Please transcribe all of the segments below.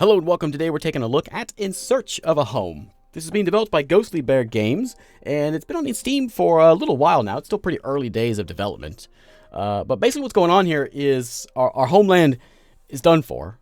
Hello and welcome. Today we're taking a look at In Search of a Home. This is being developed by Ghostly Bear Games, and it's been on Steam for a little while now. It's still pretty early days of development. But basically what's going on here is our homeland is done for,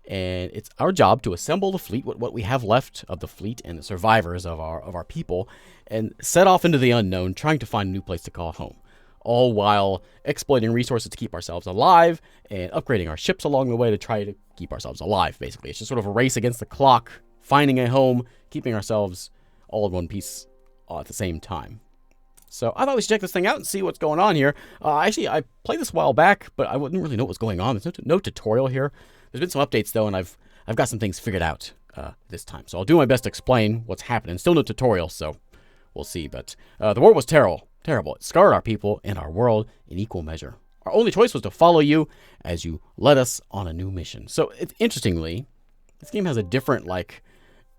and it's our job to assemble the fleet, what we have left of the fleet and the survivors of our people, and set off into the unknown, trying to find a new place to call home. All while exploiting resources to keep ourselves alive and upgrading our ships along the way to try to keep ourselves alive, basically. It's just sort of a race against the clock, finding a home, keeping ourselves all in one piece at the same time. So I thought we should check this thing out and see what's going on here. Actually, I played this a while back, but I wouldn't really know what was going on. There's no tutorial here. There's been some updates, though, and I've got some things figured out this time. So I'll do my best to explain what's happening. Still no tutorial, so we'll see. But the war was terrible. It scarred our people and our world in equal measure. Our only choice was to follow you as you led us on a new mission. So, interestingly, this game has a different,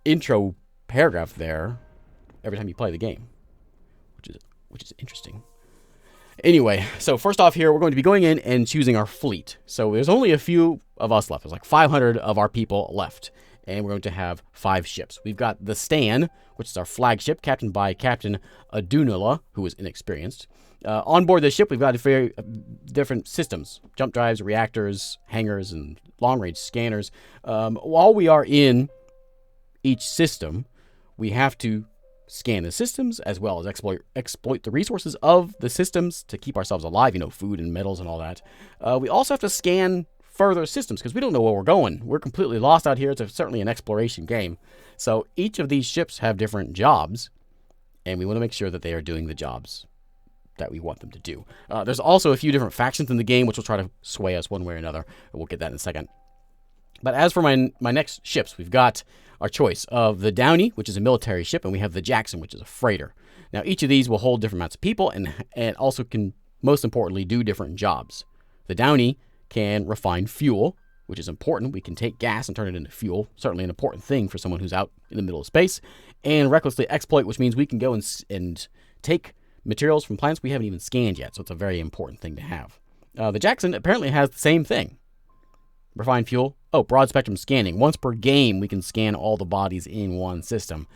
intro paragraph there every time you play the game, which is interesting. Anyway, so first off here, we're going to be going in and choosing our fleet. So there's only a few of us left. There's like 500 of our people left. And we're going to have 5 ships. We've got the Stan, which is our flagship, captained by Captain Adunula, who is inexperienced. On board this ship, we've got very different systems: jump drives, reactors, hangars, and long-range scanners. While we are in each system, we have to scan the systems as well as exploit the resources of the systems to keep ourselves alive, food and metals and all that. We also have to scan further systems because we don't know where we're going. We're completely lost out here. It's certainly an exploration game. So each of these ships have different jobs, and we want to make sure that they are doing the jobs that we want them to do. There's also a few different factions in the game which will try to sway us one way or another. We'll get that in a second. But as for my next ships, we've got our choice of the Downey, which is a military ship, and we have the Jackson, which is a freighter. Now each of these will hold different amounts of people and also can, most importantly, do different jobs. The Downey can refine fuel, which is important. We can take gas and turn it into fuel. Certainly an important thing for someone who's out in the middle of space. And recklessly exploit, which means we can go and take materials from planets we haven't even scanned yet. So it's a very important thing to have. The Jackson apparently has the same thing. Refine fuel. Oh, broad spectrum scanning. Once per game, we can scan all the bodies in one system.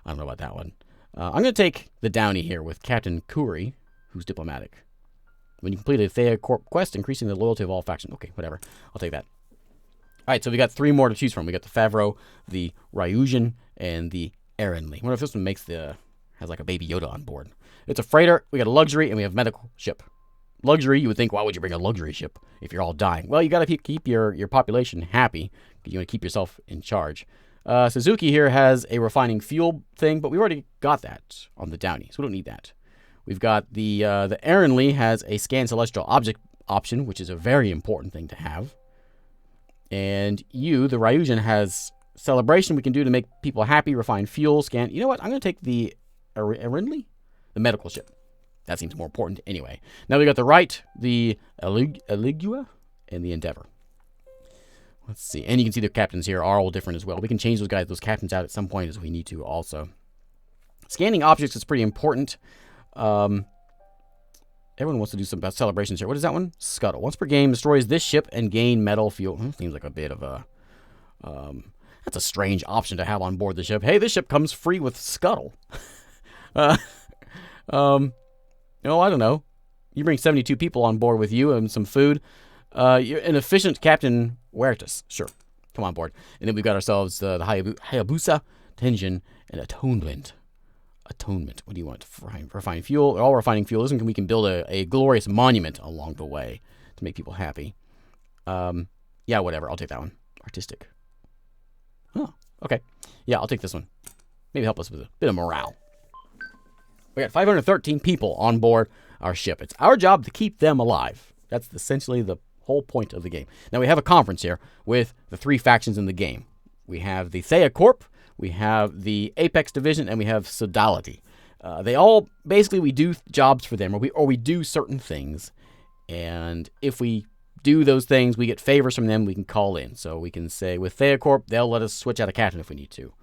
I don't know about that one. I'm going to take the Downey here with Captain Curry, who's diplomatic. When you complete a Thea Corp quest, increasing the loyalty of all factions. Okay, whatever. I'll take that. All right, so we got 3 more to choose from. We got the Favreau, the Ryusian, and the Erinley. I wonder if this one has like a baby Yoda on board. It's a freighter. We got a luxury, and we have medical ship. Luxury, you would think, why would you bring a luxury ship if you're all dying? Well, you got to keep your population happy because you want to keep yourself in charge. Suzuki here has a refining fuel thing, but we already got that on the Downey, so we don't need that. We've got the Erinley has a scan celestial object option, which is a very important thing to have. And the Ryusian, has celebration we can do to make people happy, refine fuel, scan. You know what? I'm going to take the Erinley, the medical ship. That seems more important anyway. Now we got the Right, the Eligua, and the Endeavor. Let's see. And you can see the captains here are all different as well. We can change those captains out at some point as we need to also. Scanning objects is pretty important. Everyone wants to do some celebrations here. What is that one? Scuttle. Once per game, destroys this ship and gain metal fuel. Seems like a bit of a... that's a strange option to have on board the ship. Hey, this ship comes free with Scuttle. I don't know. You bring 72 people on board with you and some food. You're an efficient Captain Huertas. Sure. Come on board. And then we've got ourselves the Hayabusa, Tenjin, and Atonement. What do you want? Refine fuel. They're all refining fuel. We can build a glorious monument along the way to make people happy. Yeah, whatever. I'll take that one. Artistic. Oh, okay. Yeah, I'll take this one. Maybe help us with a bit of morale. We got 513 people on board our ship. It's our job to keep them alive. That's essentially the whole point of the game. Now, we have a conference here with the 3 factions in the game. We have the Thea Corp, we have the Apex Division, and we have Sodality. They all, basically, we do jobs for them, or we do certain things. And if we do those things, we get favors from them we can call in. So we can say, with Thea Corp, they'll let us switch out a captain if we need to.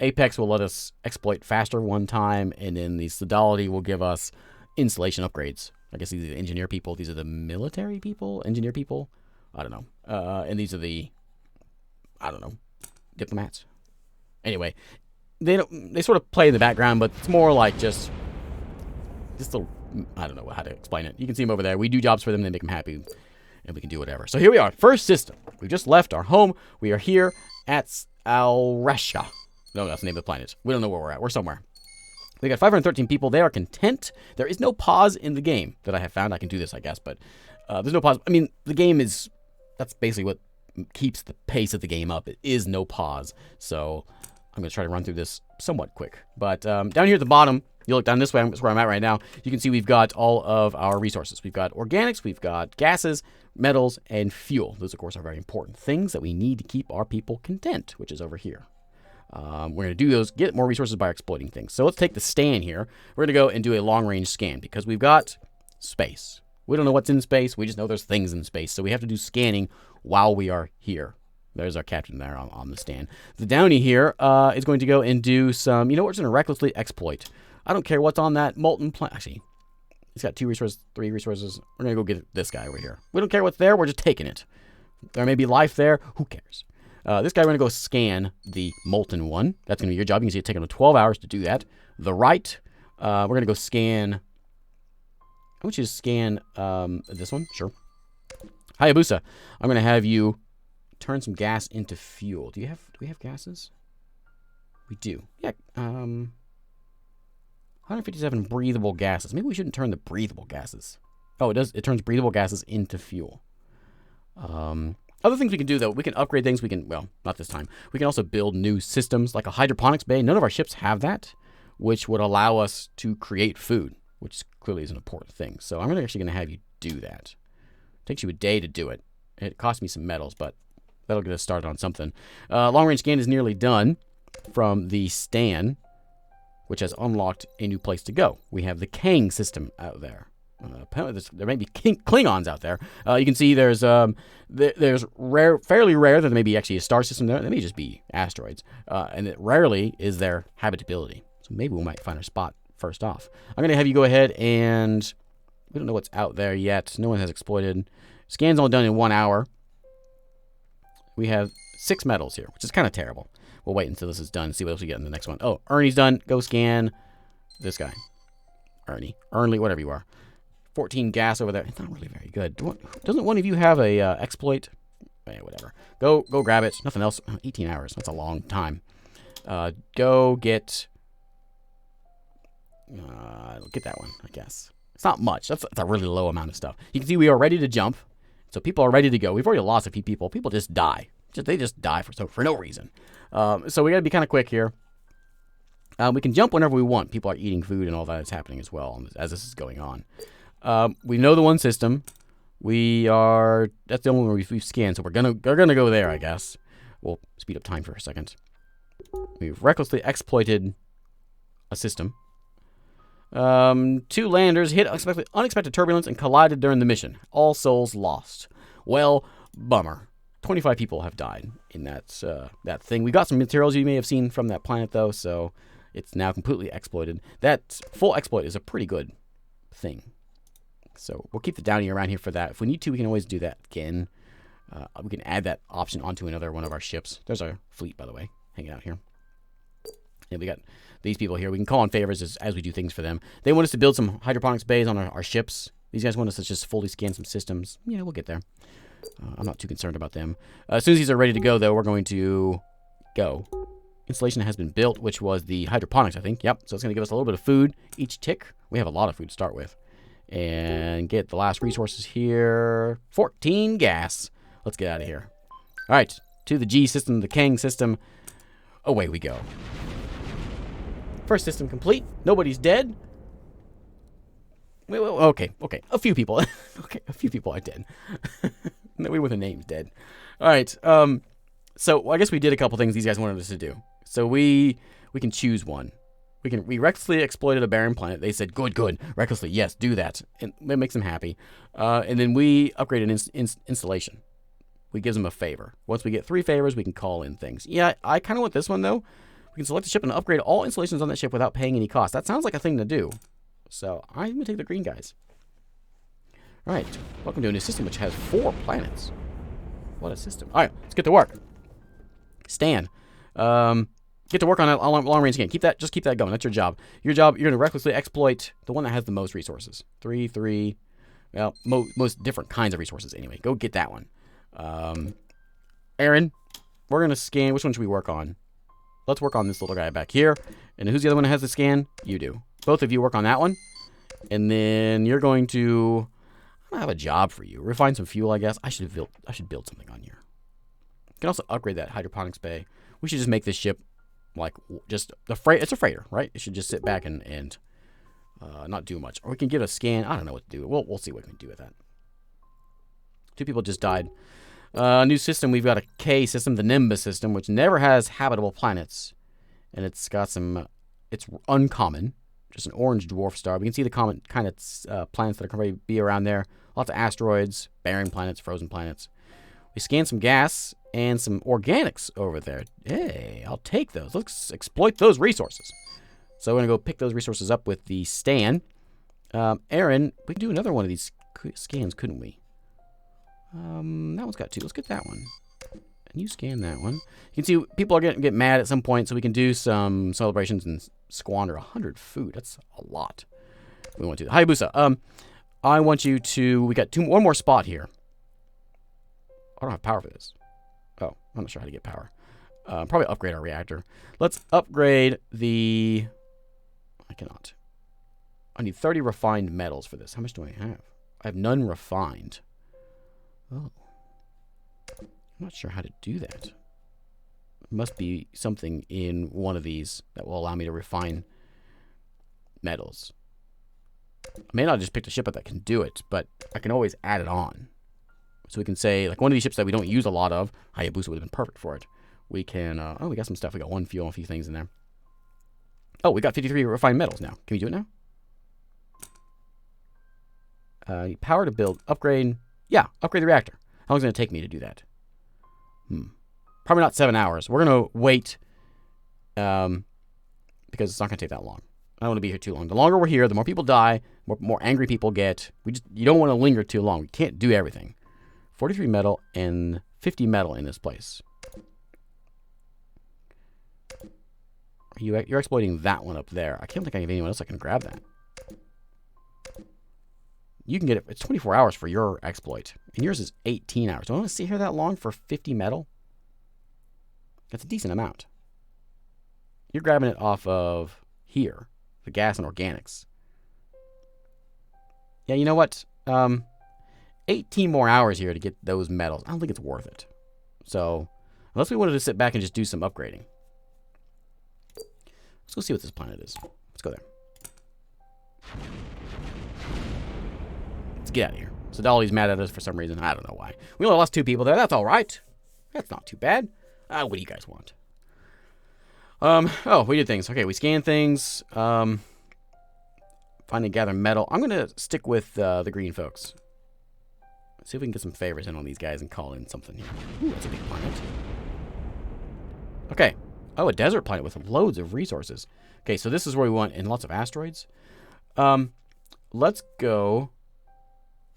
Apex will let us exploit faster one time, and then the Sodality will give us installation upgrades. I guess these are the engineer people. These are the military people? Engineer people? I don't know. And these are the I don't know, diplomats. Anyway, they sort of play in the background, but it's more like just little, I don't know how to explain it. You can see them over there. We do jobs for them, they make them happy, and we can do whatever. So here we are, first system. We've just left our home. We are here at Alresha. No, that's the name of the planet. We don't know where we're at. We're somewhere. We got 513 people. They are content. There is no pause in the game that I have found. I can do this, I guess, but there's no pause. I mean, the game is, that's basically what keeps the pace of the game up. It is no pause. So I'm going to try to run through this somewhat quick. But down here at the bottom, you look down this way, that's where I'm at right now. You can see we've got all of our resources. We've got organics, we've got gases, metals, and fuel. Those, of course, are very important things that we need to keep our people content, which is over here. We're going to do those, get more resources by exploiting things. So let's take the scan here. We're going to go and do a long-range scan because we've got space. We don't know what's in space. We just know there's things in space. So we have to do scanning while we are here. There's our captain there on the stand. The Downy here is going to go and do some, you know, we're just going to recklessly exploit. I don't care what's on that molten planet. Actually, he's got 2 resources, 3 resources. We're going to go get this guy over here. We don't care what's there. We're just taking it. There may be life there. Who cares? This guy, we're going to go scan the molten one. That's going to be your job. You can see it taking him 12 hours to do that. The right, we're going to go scan. I want you to scan this one. Sure. Hayabusa, I'm going to have you turn some gas into fuel. Do we have gases? We do. Yeah. 157 breathable gases. Maybe we shouldn't turn the breathable gases. Oh, it does. It turns breathable gases into fuel. Other things we can do, though, we can upgrade things. We can, well, not this time. We can also build new systems like a hydroponics bay. None of our ships have that, which would allow us to create food, which clearly is an important thing. So I'm actually going to have you do that. It takes you a day to do it. It costs me some metals, but that'll get us started on something. Long-range scan is nearly done from the stand, which has unlocked a new place to go. We have the Kang system out there. There may be Klingons out there. You can see there's rare, fairly rare that there may be actually a star system there. They may just be asteroids, and it rarely is their habitability. So maybe we might find our spot first off. I'm going to have you go ahead and we don't know what's out there yet. No one has exploited. Scan's all done in 1 hour. We have 6 metals here, which is kind of terrible. We'll wait until this is done and see what else we get in the next one. Oh, Ernie's done. Go scan this guy. Ernley, whatever you are. 14 gas over there. It's not really very good. Doesn't one of you have a exploit? Whatever. Go grab it. Nothing else. 18 hours. That's a long time. Go get that one, I guess. It's not much. That's a really low amount of stuff. You can see we are ready to jump. So people are ready to go. We've already lost a few people. People just die. They just die for no reason. So we got to be kind of quick here. We can jump whenever we want. People are eating food and all that is happening as well as this is going on. We know the one system. That's the only one we've scanned, so we're gonna go there, I guess. We'll speed up time for a second. We've recklessly exploited a system. 2 landers hit unexpected turbulence and collided during the mission. All souls lost. Well, bummer. 25 people have died in that thing. We got some materials you may have seen from that planet, though, so it's now completely exploited. That full exploit is a pretty good thing. So we'll keep the Downy around here for that. If we need to, we can always do that again. We can add that option onto another one of our ships. There's our fleet, by the way, hanging out here. And we got these people here. We can call on favors as we do things for them. They want us to build some hydroponics bays on our ships. These guys want us to just fully scan some systems. Yeah, we'll get there. I'm not too concerned about them. As soon as these are ready to go, though, we're going to go. Installation has been built, which was the hydroponics, I think. Yep, so it's going to give us a little bit of food each tick. We have a lot of food to start with. And get the last resources here. 14 gas. Let's get out of here. All right, to the G system, the Kang system. Away we go. First system complete. Nobody's dead. Wait, okay. A few people. Okay, a few people are dead. Nobody with a name's dead. All right. So I guess we did a couple things these guys wanted us to do. So we can choose one. We recklessly exploited a barren planet. They said, good. Recklessly, yes, do that. And it makes them happy. And then we upgrade an installation. We give them a favor. Once we get 3 favors, we can call in things. Yeah, I kind of want this one, though. We can select a ship and upgrade all installations on that ship without paying any cost. That sounds like a thing to do. So I'm going to take the green guys. All right. Welcome to a new system which has 4 planets. What a system. All right, let's get to work. Stan. Get to work on that long range scan. Just keep that going. That's your job. Your job, you're going to recklessly exploit the one that has the most resources. 3. Well, most different kinds of resources anyway. Go get that one. Aaron, we're going to scan. Which one should we work on? Let's work on this little guy back here. And who's the other one that has the scan? You do. Both of you work on that one. And then you're going to... I have a job for you. Refine some fuel, I guess. I should build something on here. You can also upgrade that hydroponics bay. We should just make this ship like just it's a freighter, right? It should just sit back and not do much. Or we can get a scan. I don't know what to do. We'll see what we can do with that. 2 people just died. New system. We've got a K system, the Nimbus system, which never has habitable planets, and it's got some. It's uncommon. Just an orange dwarf star. We can see the common kind of planets that are going to be around there. Lots of asteroids, barren planets, frozen planets. We scanned some gas and some organics over there. Hey, I'll take those. Let's exploit those resources. So we're going to go pick those resources up with the Stan. Aaron, we can do another one of these scans, couldn't we? That one's got 2. Let's get that one. And you scan that one. You can see people are getting mad at some point, so we can do some celebrations and squander 100 food. That's a lot. We want to. Hayabusa, I want you to... We got one more spot here. I don't have power for this. Oh, I'm not sure how to get power. Probably upgrade our reactor. Let's upgrade the... I cannot. I need 30 refined metals for this. How much do I have? I have none refined. Oh. I'm not sure how to do that. There must be something in one of these that will allow me to refine metals. I may not just pick a ship up that can do it, but I can always add it on. So we can say, like one of these ships that we don't use a lot of, Hayabusa would have been perfect for it. We can, oh, we got some stuff. We got 1 fuel and a few things in there. Oh, we got 53 refined metals now. Can we do it now? Power to build, upgrade. Yeah, upgrade the reactor. How long is it going to take me to do that? Probably not 7 hours. We're going to wait because it's not going to take that long. I don't want to be here too long. The longer we're here, the more people die, more angry people get. You don't want to linger too long. We can't do everything. 43 metal and 50 metal in this place. You're exploiting that one up there. I can't think I have anyone else that can grab that. You can get it. It's 24 hours for your exploit. And yours is 18 hours. Do I want to sit here that long for 50 metal? That's a decent amount. You're grabbing it off of here. The gas and organics. Yeah, you know what? 18 more hours here to get those metals. I don't think it's worth it. So, unless we wanted to sit back and just do some upgrading. Let's go see what this planet is. Let's go there. Let's get out of here. So Dolly's mad at us for some reason. I don't know why. We only lost 2 people there. That's all right. That's not too bad. What do you guys want? Oh, we did things. Okay, we scanned things. Find and gather metal. I'm going to stick with the green folks. Let's see if we can get some favors in on these guys and call in something here. Ooh, that's a big planet. Okay. Oh, a desert planet with loads of resources. Okay, so this is where we want, and lots of asteroids. Let's go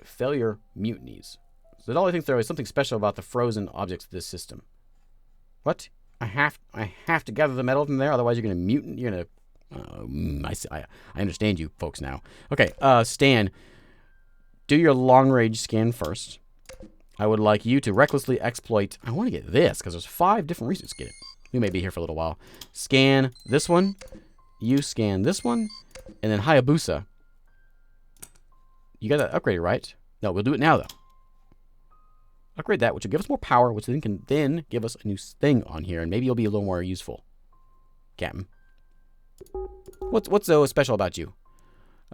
failure mutinies. So Dolly thinks there is something special about the frozen objects of this system. What? I have to gather the metal from there, otherwise you're going to mutant. You're going to... I understand you folks now. Okay, Stan, do your long-range scan first. I would like you to recklessly exploit... I want to get this, because there's 5 different reasons to get it. We may be here for a little while. Scan this one. You scan this one. And then Hayabusa. You got that upgraded, right? No, we'll do it now, though. Upgrade that, which will give us more power, which then can give us a new thing on here, and maybe you'll be a little more useful. Captain. What's so special about you?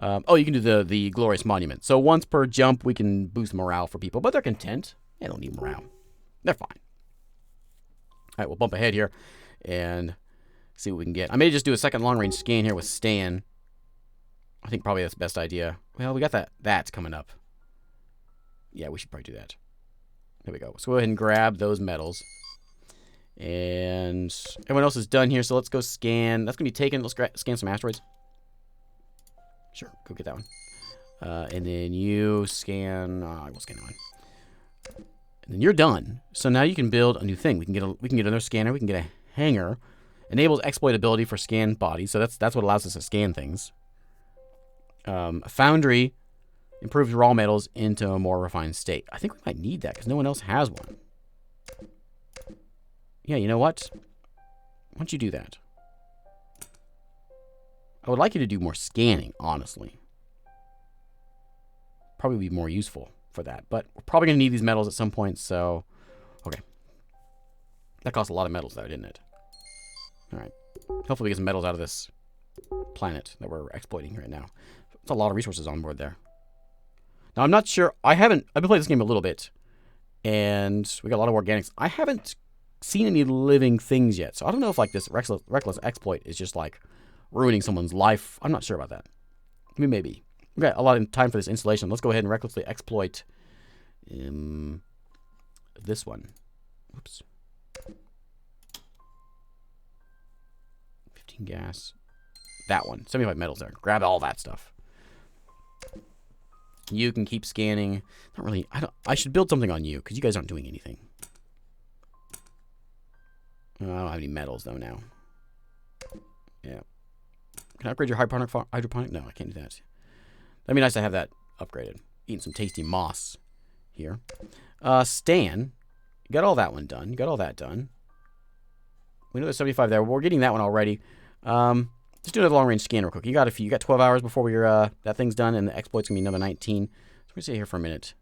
Oh, you can do the glorious monument. So once per jump, we can boost morale for people, but they're content. They don't need morale. They're fine. All right, we'll bump ahead here and see what we can get. I may just do a second long-range scan here with Stan. I think probably that's the best idea. Well, we got that's coming up. Yeah, we should probably do that. There we go. So go ahead and grab those metals. And everyone else is done here, so let's go scan. That's going to be taken. Let's scan some asteroids. Sure, go get that one. And then you scan... I will scan that one. And then you're done. So now you can build a new thing. We can get another scanner. We can get a hanger. Enables exploitability for scanned bodies. So that's what allows us to scan things. A foundry improves raw metals into a more refined state. I think we might need that because no one else has one. Yeah, you know what? Why don't you do that? I would like you to do more scanning, honestly. Probably be more useful for that. But we're probably going to need these metals at some point, so... Okay. That cost a lot of metals, though, didn't it? Alright. Hopefully we get some metals out of this planet that we're exploiting right now. It's a lot of resources on board there. Now, I'm not sure... I've been playing this game a little bit. And we got a lot of organics. I haven't seen any living things yet. So I don't know if, like, this reckless exploit is just, like, ruining someone's life. I'm not sure about that. I mean, maybe. We've got a lot of time for this installation. Let's go ahead and recklessly exploit this one. Oops. 15 gas. That one. 75 metals there. Grab all that stuff. You can keep scanning. Not really. I should build something on you because you guys aren't doing anything. I don't have any metals though now. Yeah. Can I upgrade your hydroponic? No, I can't do that. That'd be nice to have that upgraded. Eating some tasty moss here. Stan, you got all that one done. You got all that done. We know there's 75 there. We're getting that one already. Just do another long-range scan real quick. You got 12 hours before that thing's done, and the exploit's gonna be another 19. So we're gonna sit here for a minute.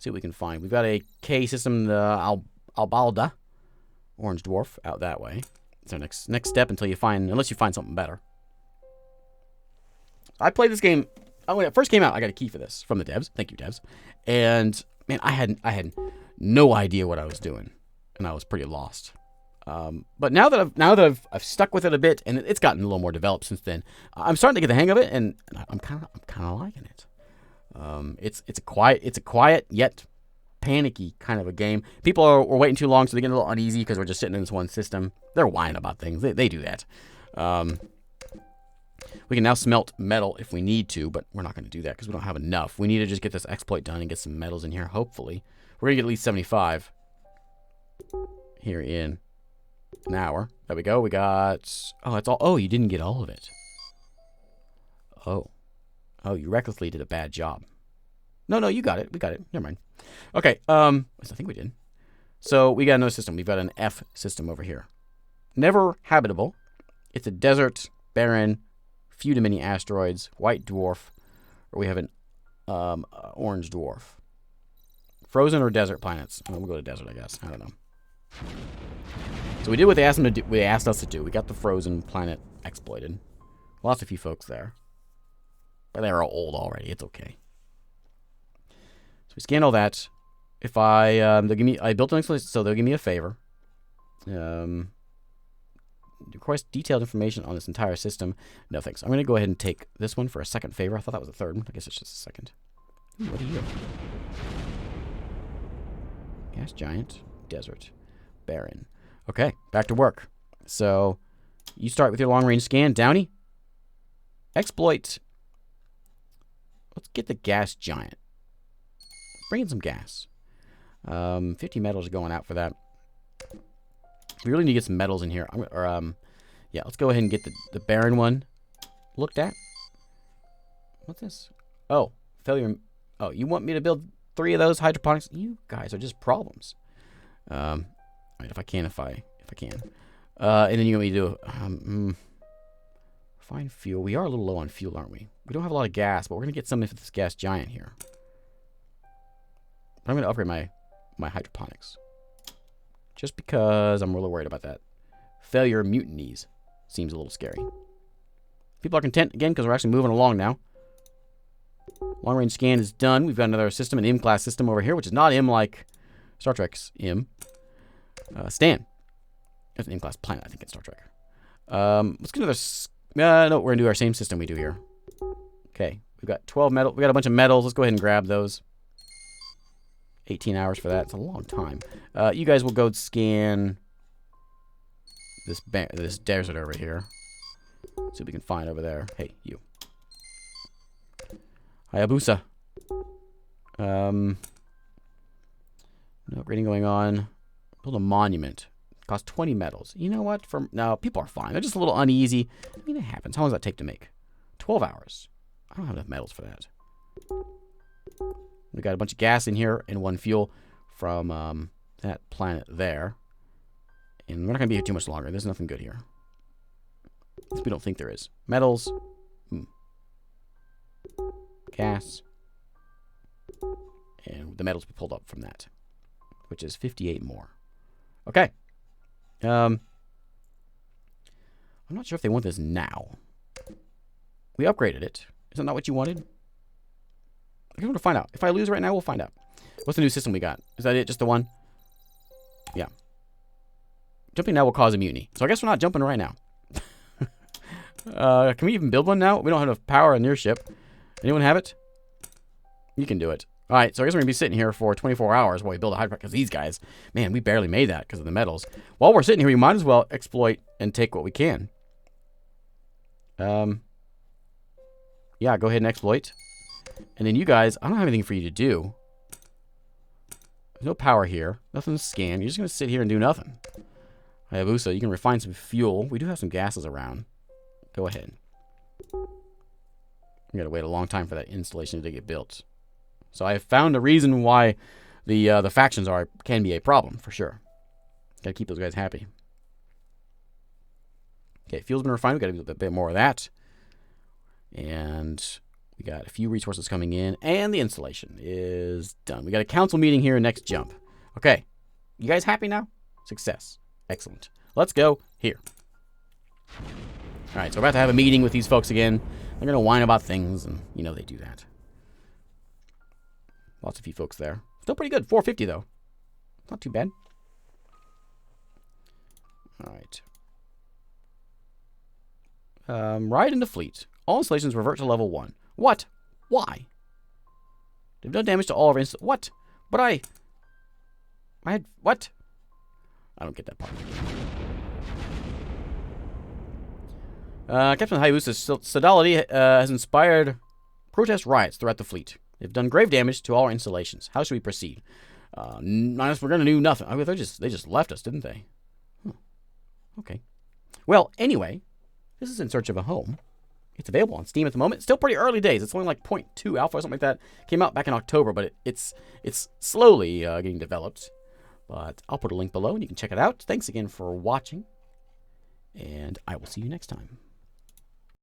See what we can find. We've got a K system, the Albalda, orange dwarf, out that way. It's our next step unless you find something better. I played this game. When it first came out, I got a key for this from the devs. Thank you, devs. And man, I had no idea what I was doing, and I was pretty lost. But now that I've stuck with it a bit, and it's gotten a little more developed since then, I'm starting to get the hang of it, and I'm kind of liking it. It's a quiet yet panicky kind of a game. People are waiting too long, so they get a little uneasy because we're just sitting in this one system. They're whining about things. They do that. We can now smelt metal if we need to, but we're not going to do that because we don't have enough. We need to just get this exploit done and get some metals in here, hopefully. We're going to get at least 75 here in an hour. There we go. We got... Oh, that's all... Oh, you didn't get all of it. Oh, you recklessly did a bad job. No, you got it. We got it. Never mind. Okay, I think we did. So, we got another system. We've got an F system over here. Never habitable. It's a desert, barren, few to many asteroids, white dwarf, or we have an orange dwarf. Frozen or desert planets? We'll go to desert, I guess. I don't know. So we did what they asked them to do. They asked us to do. We got the frozen planet exploited. Lost a few folks there, but they were all old already. It's okay. So we scanned all that. If I built an exploit, so they'll give me a favor. Request detailed information on this entire system. No thanks. I'm going to go ahead and take this one for a second favor. I thought that was a third one. I guess it's just a second. Ooh, what are you? Gas giant, desert, barren. Okay, back to work. So, you start with your long-range scan. Downey, exploit. Let's get the gas giant. Bring in some gas. 50 metals are going out for that. We really need to get some metals in here. Yeah, let's go ahead and get the barren one looked at. What's this? Oh, failure. Oh, you want me to build 3 of those hydroponics? You guys are just problems. All right, if I can. And then you want me to do find fuel. We are a little low on fuel, aren't we? We don't have a lot of gas, but we're gonna get some of this gas giant here. But I'm gonna upgrade my hydroponics. Just because I'm really worried about that. Failure mutinies seems a little scary. People are content, again, because we're actually moving along now. Long-range scan is done. We've got another system, an M-class system over here, which is not M like Star Trek's M. Stan. That's an M-class planet, I think, in Star Trek. Let's get another... no, we're going to do our same system we do here. Okay. We've got 12 metal. We got a bunch of metals. Let's go ahead and grab those. 18 hours for that. It's a long time. You guys will go scan this desert over here. See what we can find over there. Hey, you. Hayabusa. No upgrading going on. Build a monument. Cost 20 metals. You know what? No, people are fine. They're just a little uneasy. I mean, it happens. How long does that take to make? 12 hours. I don't have enough metals for that. We got a bunch of gas in here and 1 fuel from that planet there. And we're not going to be here too much longer. There's nothing good here. At least we don't think there is. Metals. Gas. And the metals we pulled up from that, which is 58 more. Okay. I'm not sure if they want this now. We upgraded it. Is that not what you wanted? I guess we'll find out. If I lose right now, we'll find out. What's the new system we got? Is that it? Just the one? Yeah. Jumping now will cause a mutiny. So I guess we're not jumping right now. Can we even build one now? We don't have enough power in your ship. Anyone have it? You can do it. All right, so I guess we're going to be sitting here for 24 hours while we build a hyperpack, because these guys, man, we barely made that because of the metals. While we're sitting here, we might as well exploit and take what we can. Yeah, go ahead and exploit. And then you guys, I don't have anything for you to do. There's no power here. Nothing to scan. You're just going to sit here and do nothing. Hayabusa, you can refine some fuel. We do have some gases around. Go ahead. We got to wait a long time for that installation to get built. So I have found a reason why the factions can be a problem, for sure. Got to keep those guys happy. Okay, fuel's been refined. We got to do a bit more of that. And we got a few resources coming in. And the installation is done. We got a council meeting here next jump. Okay, you guys happy now? Success. Excellent. Let's go here. All right, so we're about to have a meeting with these folks again. They're going to whine about things, and you know they do that. Lots of you folks there. Still pretty good. 450, though. Not too bad. All right. Ride into fleet. All installations revert to level 1. What? Why? They've done damage to all of our What? But I had... What? I don't get that part. Captain Hayabusa's sodality has inspired protest riots throughout the fleet. They've done grave damage to all our installations. How should we proceed? We're going to do nothing. I mean, they just left us, didn't they? Okay. Well, anyway, this is In Search of a Home. It's available on Steam at the moment. Still pretty early days. It's only like 0.2 alpha or something like that. Came out back in October, but it's slowly getting developed. But I'll put a link below and you can check it out. Thanks again for watching, and I will see you next time.